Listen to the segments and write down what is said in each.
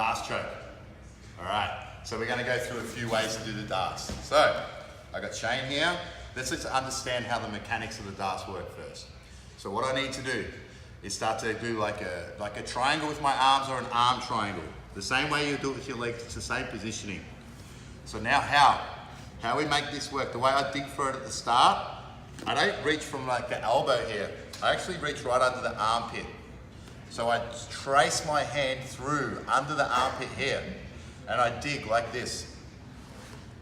Darts choke. All right, so we're gonna go through a few ways to do the darts. So, I got Shane here. Let's understand how the mechanics of the darts work first. So what I need to do is start to do like a triangle with my arms or an arm triangle. The same way you do it with your legs, it's the same positioning. So now how we make this work, the way I dig for it at the start, I don't reach from like the elbow here. I actually reach right under the armpit. So I trace my hand through under the armpit here and I dig like this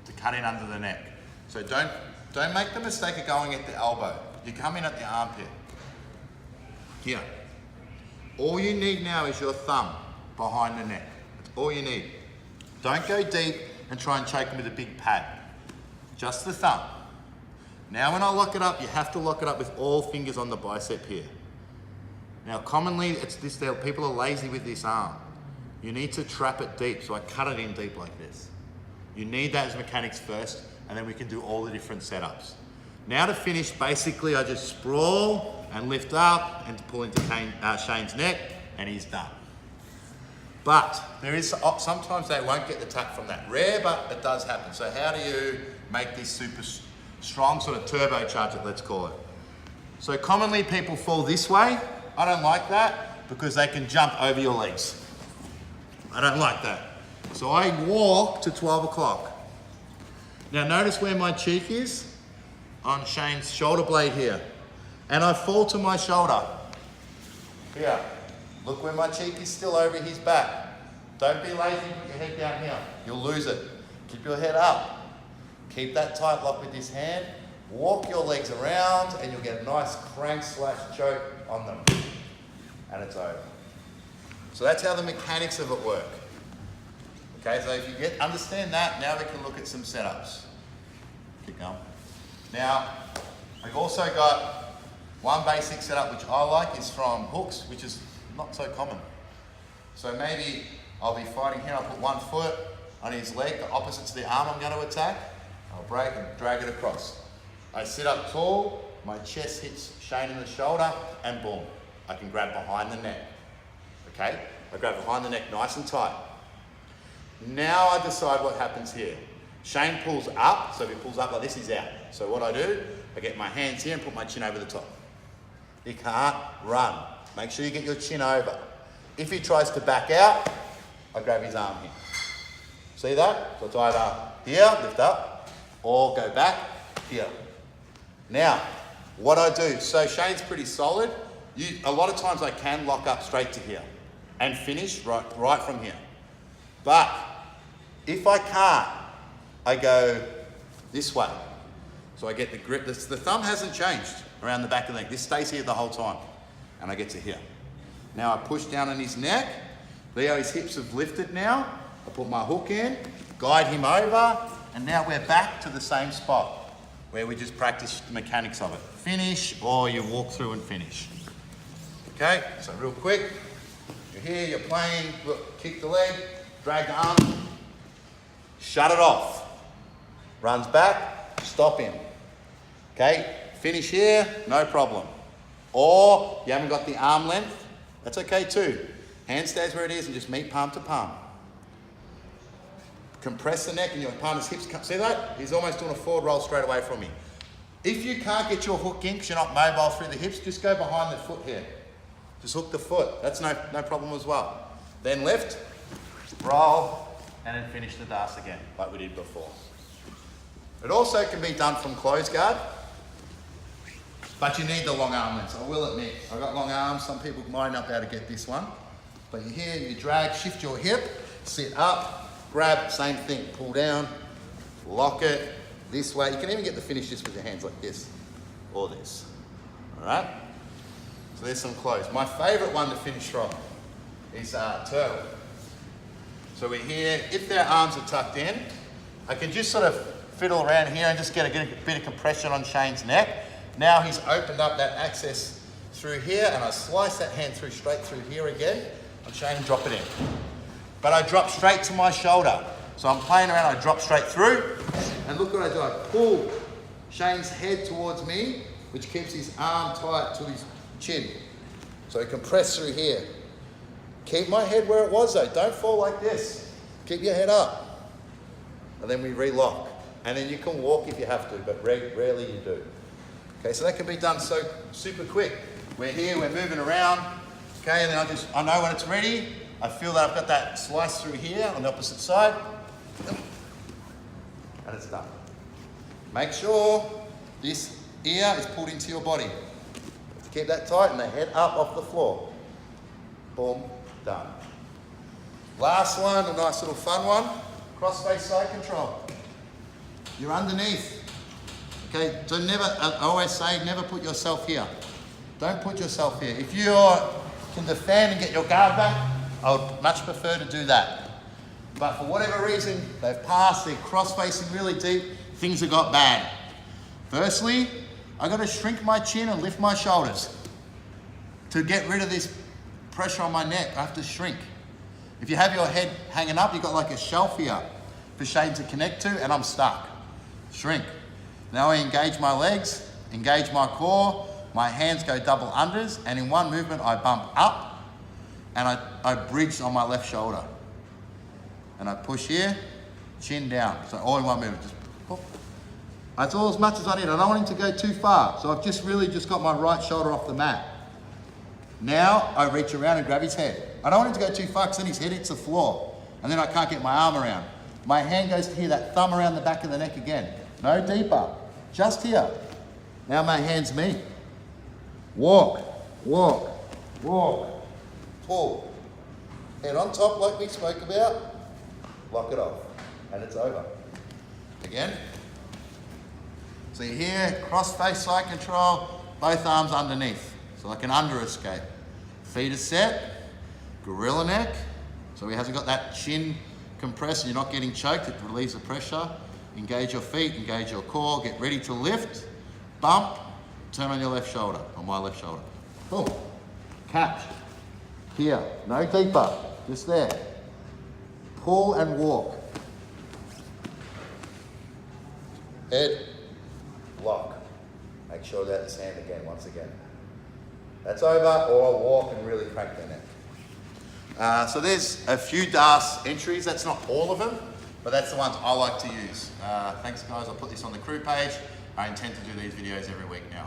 to cut in under the neck. So don't make the mistake of going at the elbow. You come in at the armpit. Here. All you need now is your thumb behind the neck. That's all you need. Don't go deep and try and choke them with a big pad. Just the thumb. Now when I lock it up, you have to lock it up with all fingers on the bicep here. Now commonly, it's this, people are lazy with this arm. You need to trap it deep, so I cut it in deep like this. You need that as mechanics first, and then we can do all the different setups. Now to finish, basically I just sprawl and lift up and pull into Shane's neck, and he's done. But there is, sometimes they won't get the tap from that. Rare, but it does happen. So how do you make this super strong, sort of turbocharge it, let's call it? So commonly people fall this way. I don't like that because they can jump over your legs. I don't like that. So I walk to 12 o'clock. Now notice where my cheek is on Shane's shoulder blade here. And I fall to my shoulder. Here. Look where my cheek is still over his back. Don't be lazy, put your head down here. You'll lose it. Keep your head up. Keep that tight lock with this hand. Walk your legs around and you'll get a nice crank / choke on them. And it's over. So that's how the mechanics of it work. Okay, so if you understand that, now we can look at some setups. Keep going. Now, I've also got one basic setup which I like is from hooks, which is not so common. So maybe I'll be fighting here, I'll put one foot on his leg, the opposite to the arm I'm going to attack. I'll break and drag it across. I sit up tall, my chest hits Shane in the shoulder, and boom, I can grab behind the neck. Okay? I grab behind the neck nice and tight. Now I decide what happens here. Shane pulls up, so if he pulls up like this, he's out. So what I do, I get my hands here and put my chin over the top. He can't run. Make sure you get your chin over. If he tries to back out, I grab his arm here. See that? So it's either here, lift up, or go back, here. Now, what I do, so Shane's pretty solid. A lot of times I can lock up straight to here and finish right from here. But if I can't, I go this way. So I get the grip. The thumb hasn't changed around the back of the neck. This stays here the whole time. And I get to here. Now I push down on his neck. Leo, his hips have lifted now. I put my hook in, guide him over, and now we're back to the same spot where we just practice the mechanics of it. Finish, or you walk through and finish. Okay, so real quick. You're here, you're playing, look, kick the leg, drag the arm, shut it off. Runs back, stop him. Okay, finish here, no problem. Or you haven't got the arm length, that's okay too. Hand stays where it is and just meet palm to palm. Compress the neck and your partner's hips come. See that? He's almost doing a forward roll straight away from me. If you can't get your hook in because you're not mobile through the hips, just go behind the foot here. Just hook the foot. That's no problem as well. Then lift, roll, and then finish the darts again, like we did before. It also can be done from close guard, but you need the long arm lengths. I will admit, I've got long arms. Some people might not be able to get this one. But you're here, you drag, shift your hip, sit up, grab, same thing, pull down, lock it this way. You can even get the finish just with your hands like this or this. All right? So there's some close. My favorite one to finish from is turtle. So we're here. If their arms are tucked in, I can just sort of fiddle around here and just get a bit of compression on Shane's neck. Now he's opened up that access through here, and I slice that hand through straight through here again on Shane and drop it in. But I drop straight to my shoulder. So I'm playing around, I drop straight through, and look what I do. I pull Shane's head towards me, which keeps his arm tight to his chin. So I compress through here. Keep my head where it was though. Don't fall like this. Keep your head up. And then we relock. And then you can walk if you have to, but rarely you do. Okay, so that can be done so super quick. We're here, we're moving around. Okay, and then I know when it's ready. I feel that I've got that slice through here on the opposite side. And it's done. Make sure this ear is pulled into your body. Keep that tight and the head up off the floor. Boom, done. Last one, a nice little fun one. Cross-face side control. You're underneath. Okay, so never, I always say, never put yourself here. Don't put yourself here. If you can defend and get your guard back, I would much prefer to do that. But for whatever reason, they've passed, they're cross-facing really deep, things have got bad. Firstly, I've got to shrink my chin and lift my shoulders. To get rid of this pressure on my neck, I have to shrink. If you have your head hanging up, you've got like a shelf here for Shane to connect to, and I'm stuck. Shrink. Now I engage my legs, engage my core, my hands go double unders, and in one movement I bump up, and I bridge on my left shoulder. And I push here, chin down. So all in one movement, just pop. That's all as much as I need. I don't want him to go too far. So I've just really just got my right shoulder off the mat. Now I reach around and grab his head. I don't want him to go too far because then his head hits the floor. And then I can't get my arm around. My hand goes to here, that thumb around the back of the neck again. No deeper, just here. Now my hand's me. Walk, walk, walk, pull. Head on top like we spoke about. Lock it off, and it's over. Again. So you're here, cross-face side control, both arms underneath. So like an under escape. Feet are set, gorilla neck. So he hasn't got that chin compressed and you're not getting choked, it relieves the pressure. Engage your feet, engage your core, get ready to lift, bump, turn on your left shoulder, on my left shoulder. Boom. Catch. Here, no deeper, just there. Pull and walk. Head, lock. Make sure that the sand again, once again. That's over, or walk and really crank the neck. So there's a few DAS entries, that's not all of them, but that's the ones I like to use. Thanks guys, I'll put this on the crew page. I intend to do these videos every week now.